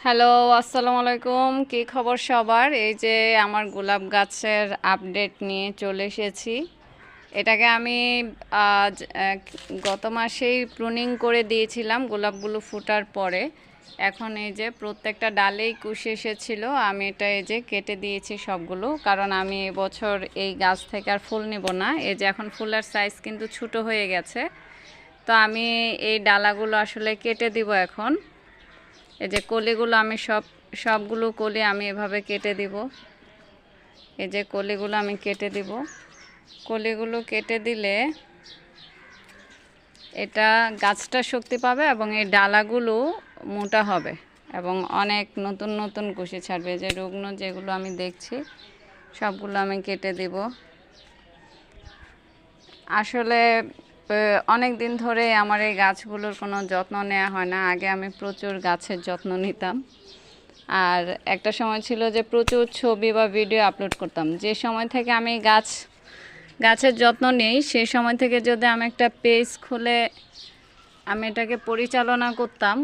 Hello, আসসালামু আলাইকুম। কী খবর সবার? এই যে আমার গোলাপ গাছের আপডেট নিয়ে চলে এসেছি। এটাকে আমি আজ গত মাসেই প্রুনিং করে দিয়েছিলাম গোলাপগুলো ফুটার পরে। এখন এই যে প্রত্যেকটা ডালেই কুশি এসেছিল, আমি এটা এই যে কেটে দিয়েছি সবগুলো, কারণ আমি এবছর এই গাছ থেকে আর ফুল নেব না। এই যে এখন ফুলের সাইজ কিন্তু ছোটো হয়ে গেছে, তো আমি এই ডালাগুলো আসলে কেটে দিব এখন। এই যে কলিগুলো আমি সবগুলো কলি আমি এভাবে কেটে দিব। এই যে কলিগুলো আমি কেটে দিব। কলিগুলো কেটে দিলে এটা গাছটা শক্তি পাবে এবং এই ডালাগুলো মোটা হবে এবং অনেক নতুন নতুন কুশি ছাড়বে। যে রুগ্ন যেগুলো আমি দেখছি সবগুলো আমি কেটে দিব। আসলে অনেক দিন ধরে আমার এই গাছগুলোর কোনো যত্ন নেওয়া হয় না। আগে আমি প্রচুর গাছের যত্ন নিতাম, আর একটা সময় ছিল যে প্রচুর ছবি বা ভিডিও আপলোড করতাম। যে সময় থেকে আমি গাছের যত্ন নিই, সেই সময় থেকে যদি আমি একটা পেজ খুলে আমি এটাকে পরিচালনা করতাম,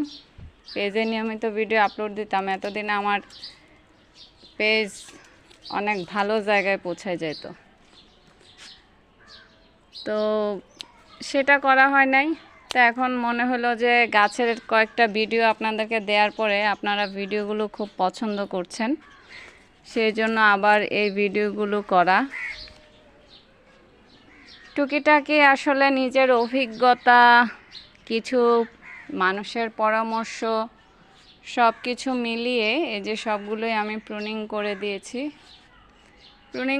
পেজে নিয়মিত ভিডিও আপলোড দিতাম, এতদিনে আমার পেজ অনেক ভালো জায়গায় পৌঁছায় যেত। তো সেটা করা হয় নাই। তো এখন মনে হলো যে গাছের কয়েকটা ভিডিও আপনাদেরকে দেওয়ার পরে আপনারা ভিডিওগুলো খুব পছন্দ করছেন, সেই জন্য আবার এই ভিডিওগুলো করা। টুকিটাকি আসলে নিজের অভিজ্ঞতা, কিছু মানুষের পরামর্শ, সব কিছু মিলিয়ে এই যে সবগুলোই আমি প্রুনিং করে দিয়েছি। প্রুনিং